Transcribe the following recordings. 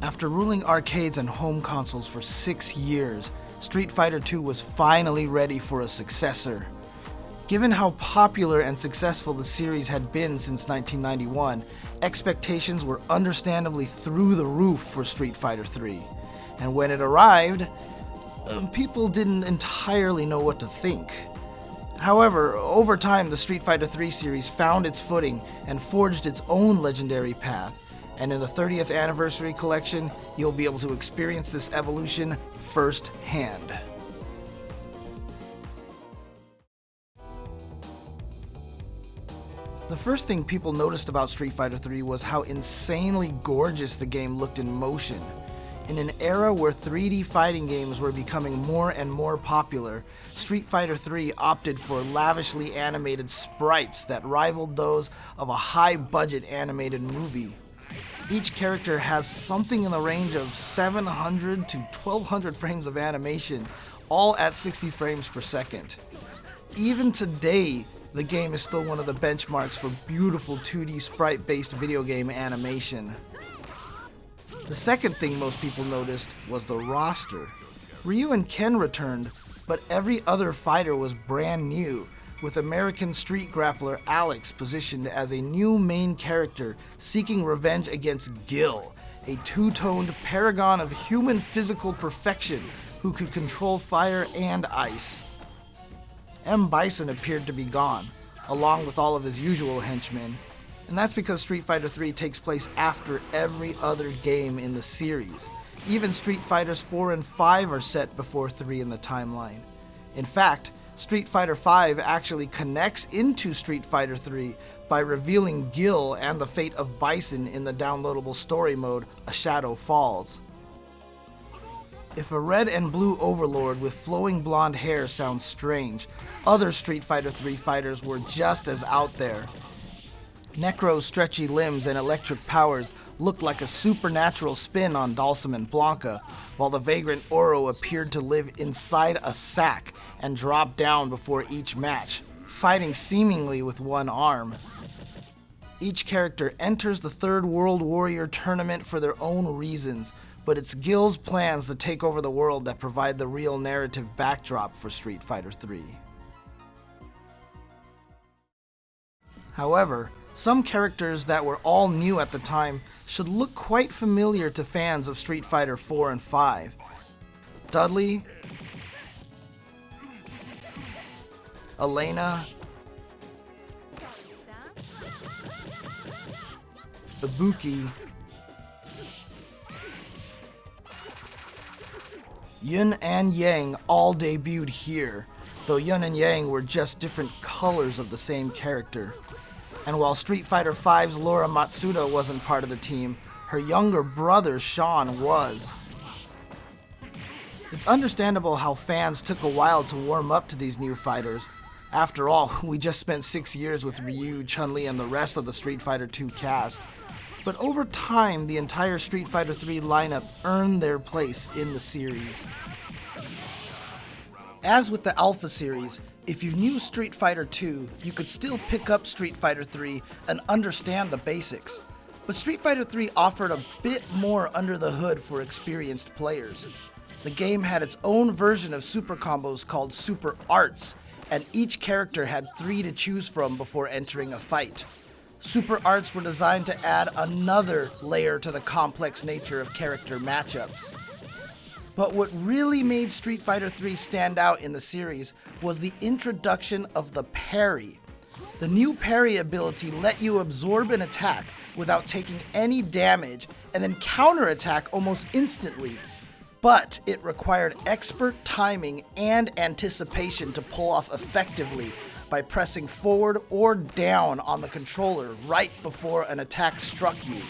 After ruling arcades and home consoles for 6 years, Street Fighter II was finally ready for a successor. Given how popular and successful the series had been since 1991, expectations were understandably through the roof for Street Fighter III. And when it arrived, people didn't entirely know what to think. However, over time, the Street Fighter III series found its footing and forged its own legendary path. And in the 30th Anniversary Collection, you'll be able to experience this evolution firsthand. The first thing people noticed about Street Fighter III was how insanely gorgeous the game looked in motion. In an era where 3D fighting games were becoming more and more popular, Street Fighter III opted for lavishly animated sprites that rivaled those of a high-budget animated movie. Each character has something in the range of 700 to 1200 frames of animation, all at 60 frames per second. Even today, the game is still one of the benchmarks for beautiful 2D sprite-based video game animation. The second thing most people noticed was the roster. Ryu and Ken returned, but every other fighter was brand new, with American street grappler Alex positioned as a new main character seeking revenge against Gil, a two-toned paragon of human physical perfection who could control fire and ice. M. Bison appeared to be gone, along with all of his usual henchmen, and that's because Street Fighter III takes place after every other game in the series. Even Street Fighters 4 and 5 are set before 3 in the timeline. In fact, Street Fighter V actually connects into Street Fighter III by revealing Gil and the fate of Bison in the downloadable story mode, A Shadow Falls. If a red and blue overlord with flowing blonde hair sounds strange, other Street Fighter III fighters were just as out there. Necro's stretchy limbs and electric powers looked like a supernatural spin on Dhalsim and Blanca, while the vagrant Oro appeared to live inside a sack and drop down before each match, fighting seemingly with one arm. Each character enters the Third World Warrior tournament for their own reasons, but it's Gil's plans to take over the world that provide the real narrative backdrop for Street Fighter III. However, some characters that were all new at the time should look quite familiar to fans of Street Fighter 4 and 5. Dudley, Elena, Ibuki, Yun and Yang all debuted here, though Yun and Yang were just different colors of the same character. And while Street Fighter V's Laura Matsuda wasn't part of the team, her younger brother Sean was. It's understandable how fans took a while to warm up to these new fighters. After all, we just spent 6 years with Ryu, Chun-Li, and the rest of the Street Fighter II cast. But over time, the entire Street Fighter III lineup earned their place in the series. As with the Alpha series, if you knew Street Fighter II, you could still pick up Street Fighter III and understand the basics. But Street Fighter III offered a bit more under the hood for experienced players. The game had its own version of super combos called Super Arts, and each character had 3 to choose from before entering a fight. Super Arts were designed to add another layer to the complex nature of character matchups. But what really made Street Fighter III stand out in the series was the introduction of the Parry. The new Parry ability let you absorb an attack without taking any damage and then counterattack almost instantly. But it required expert timing and anticipation to pull off effectively by pressing forward or down on the controller right before an attack struck you.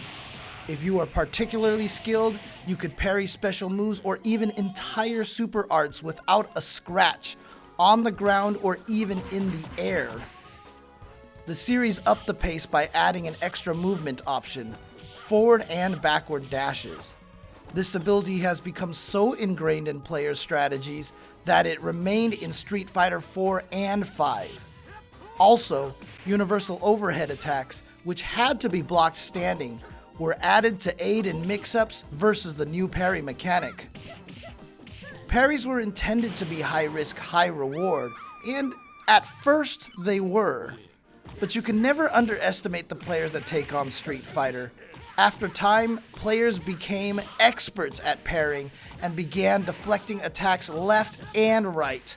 If you were particularly skilled, you could parry special moves or even entire super arts without a scratch, on the ground or even in the air. The series upped the pace by adding an extra movement option, forward and backward dashes. This ability has become so ingrained in players' strategies that it remained in Street Fighter 4 and 5. Also, universal overhead attacks, which had to be blocked standing, were added to aid in mix-ups versus the new parry mechanic. Parries were intended to be high risk, high reward, and at first they were. But you can never underestimate the players that take on Street Fighter. After time, players became experts at parrying and began deflecting attacks left and right.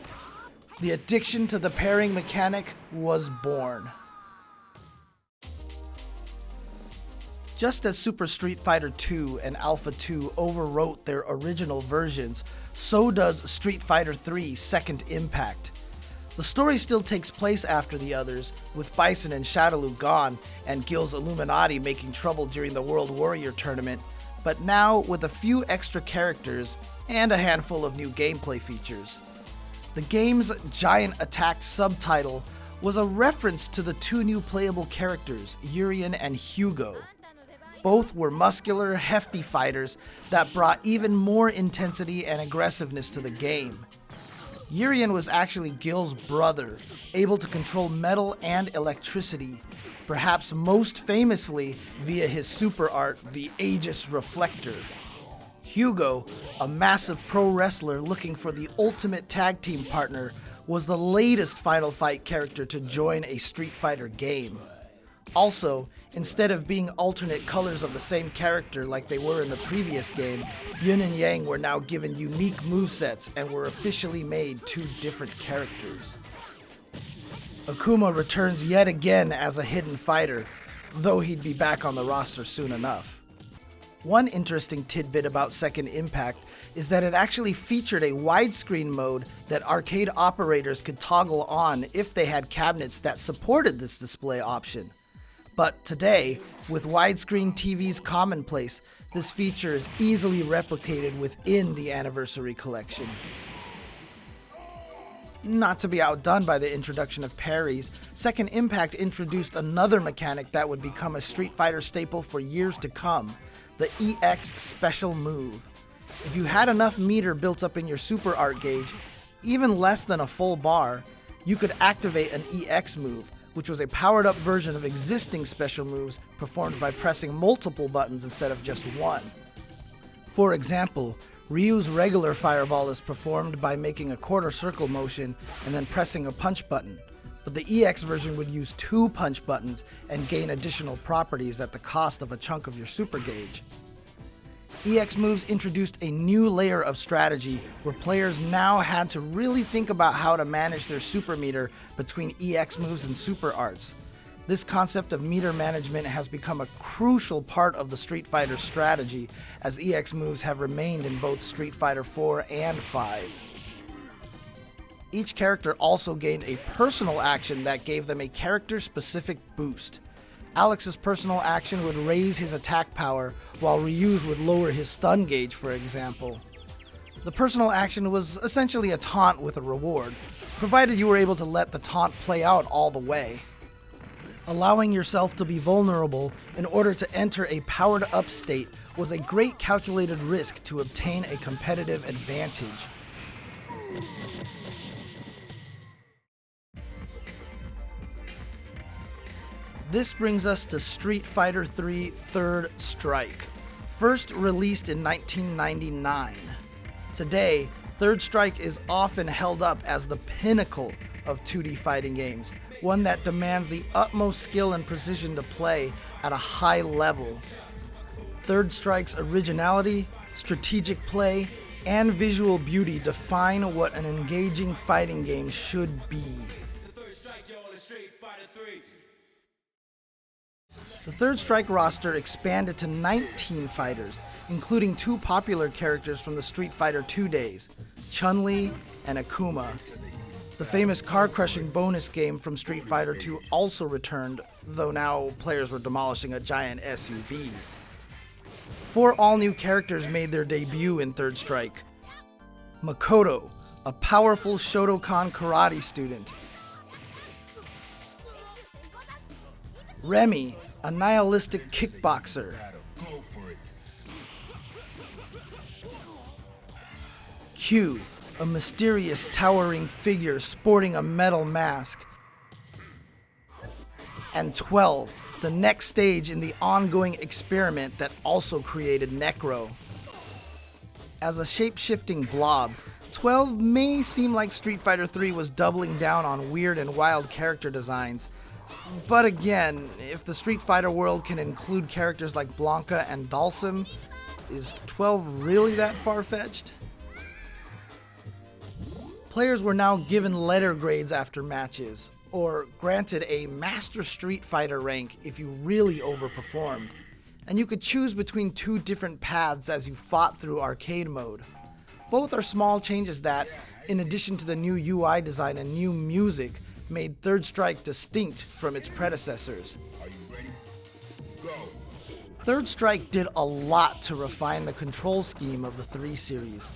The addiction to the parrying mechanic was born. Just as Super Street Fighter 2 and Alpha 2 overwrote their original versions, so does Street Fighter 3 Second Impact. The story still takes place after the others, with Bison and Shadaloo gone, and Gil's Illuminati making trouble during the World Warrior Tournament, but now with a few extra characters and a handful of new gameplay features. The game's Giant Attack subtitle was a reference to the two new playable characters, Eurion and Hugo. Both were muscular, hefty fighters that brought even more intensity and aggressiveness to the game. Eurion was actually Gil's brother, able to control metal and electricity, perhaps most famously via his super art, the Aegis Reflector. Hugo, a massive pro wrestler looking for the ultimate tag team partner, was the latest Final Fight character to join a Street Fighter game. Also, instead of being alternate colors of the same character like they were in the previous game, Yin and Yang were now given unique movesets and were officially made two different characters. Akuma returns yet again as a hidden fighter, though he'd be back on the roster soon enough. One interesting tidbit about Second Impact is that it actually featured a widescreen mode that arcade operators could toggle on if they had cabinets that supported this display option. But today, with widescreen TVs commonplace, this feature is easily replicated within the Anniversary Collection. Not to be outdone by the introduction of parries, Second Impact introduced another mechanic that would become a Street Fighter staple for years to come, the EX Special Move. If you had enough meter built up in your super art gauge, even less than a full bar, you could activate an EX move, which was a powered-up version of existing special moves performed by pressing multiple buttons instead of just one. For example, Ryu's regular fireball is performed by making a quarter circle motion and then pressing a punch button, but the EX version would use two punch buttons and gain additional properties at the cost of a chunk of your super gauge. EX moves introduced a new layer of strategy where players now had to really think about how to manage their super meter between EX moves and super arts. This concept of meter management has become a crucial part of the Street Fighter strategy, as EX moves have remained in both Street Fighter 4 and 5. Each character also gained a personal action that gave them a character-specific boost. Alex's personal action would raise his attack power, while Ryu's would lower his stun gauge, for example. The personal action was essentially a taunt with a reward, provided you were able to let the taunt play out all the way. Allowing yourself to be vulnerable in order to enter a powered-up state was a great calculated risk to obtain a competitive advantage. This brings us to Street Fighter 3 Third Strike, first released in 1999. Today, Third Strike is often held up as the pinnacle of 2D fighting games, one that demands the utmost skill and precision to play at a high level. Third Strike's originality, strategic play, and visual beauty define what an engaging fighting game should be. The Third Strike roster expanded to 19 fighters, including two popular characters from the Street Fighter II days, Chun-Li and Akuma. The famous car-crushing bonus game from Street Fighter II also returned, though now players were demolishing a giant SUV. 4 all-new characters made their debut in Third Strike. Makoto, a powerful Shotokan karate student. Remy, a nihilistic kickboxer. Q, a mysterious towering figure sporting a metal mask. And 12, the next stage in the ongoing experiment that also created Necro. As a shape-shifting blob, 12 may seem like Street Fighter 3 was doubling down on weird and wild character designs. But again, if the Street Fighter world can include characters like Blanca and Dalsim, is 12 really that far-fetched? Players were now given letter grades after matches, or granted a Master Street Fighter rank if you really overperformed. And you could choose between two different paths as you fought through arcade mode. Both are small changes that, in addition to the new UI design and new music, made Third Strike distinct from its predecessors. Third Strike did a lot to refine the control scheme of the 3 series.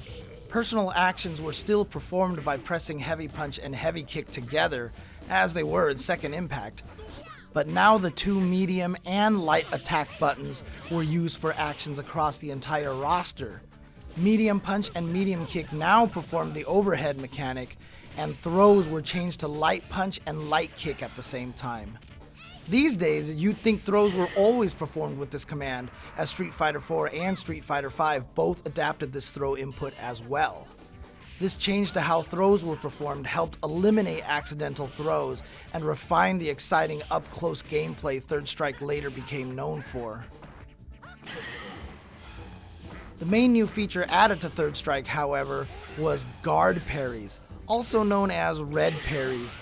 Personal actions were still performed by pressing heavy punch and heavy kick together, as they were in Second Impact. But now the 2 medium and light attack buttons were used for actions across the entire roster. Medium punch and medium kick now performed the overhead mechanic, and throws were changed to light punch and light kick at the same time. These days, you'd think throws were always performed with this command, as Street Fighter 4 and Street Fighter 5 both adapted this throw input as well. This change to how throws were performed helped eliminate accidental throws and refine the exciting up-close gameplay Third Strike later became known for. The main new feature added to Third Strike, however, was guard parries, also known as red parries.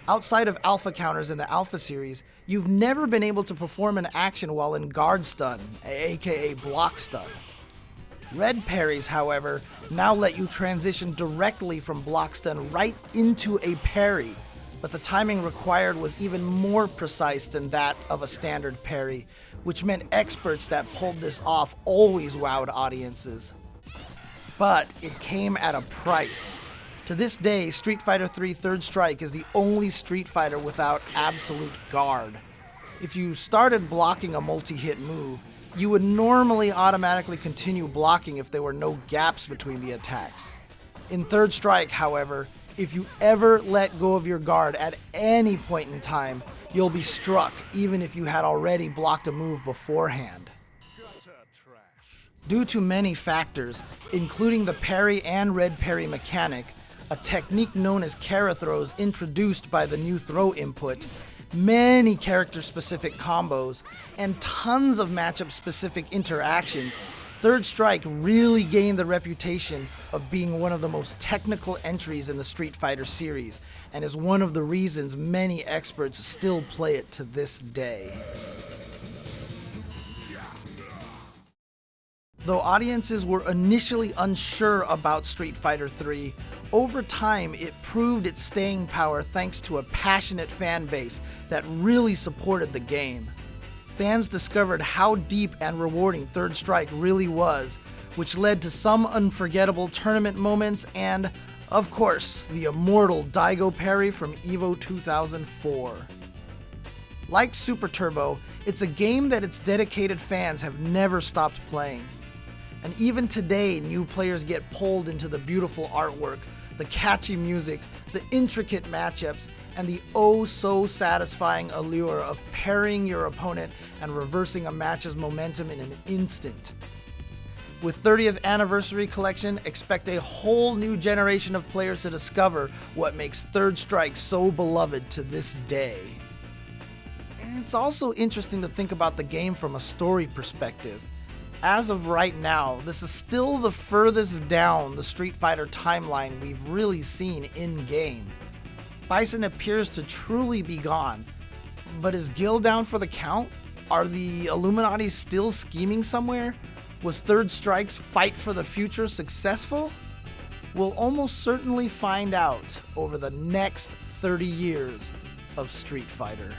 Outside of alpha counters in the Alpha series, you've never been able to perform an action while in guard stun, aka block stun. Red parries, however, now let you transition directly from block stun right into a parry, but the timing required was even more precise than that of a standard parry, which meant experts that pulled this off always wowed audiences. But it came at a price. To this day, Street Fighter 3 Third Strike is the only Street Fighter without absolute guard. If you started blocking a multi-hit move, you would normally automatically continue blocking if there were no gaps between the attacks. In Third Strike, however, if you ever let go of your guard at any point in time, you'll be struck even if you had already blocked a move beforehand. Due to many factors, including the parry and red parry mechanic, a technique known as Kara throws introduced by the new throw input, many character-specific combos, and tons of matchup-specific interactions, Third Strike really gained the reputation of being one of the most technical entries in the Street Fighter series, and is one of the reasons many experts still play it to this day. Though audiences were initially unsure about Street Fighter 3, over time it proved its staying power thanks to a passionate fan base that really supported the game. Fans discovered how deep and rewarding Third Strike really was, which led to some unforgettable tournament moments and, of course, the immortal Daigo parry from EVO 2004. Like Super Turbo, it's a game that its dedicated fans have never stopped playing. And even today, new players get pulled into the beautiful artwork, the catchy music, the intricate matchups, and the oh-so-satisfying allure of parrying your opponent and reversing a match's momentum in an instant. With 30th Anniversary Collection, expect a whole new generation of players to discover what makes Third Strike so beloved to this day. And it's also interesting to think about the game from a story perspective. As of right now, this is still the furthest down the Street Fighter timeline we've really seen in-game. Bison appears to truly be gone, but is Gil down for the count? Are the Illuminati still scheming somewhere? Was Third Strike's fight for the future successful? We'll almost certainly find out over the next 30 years of Street Fighter.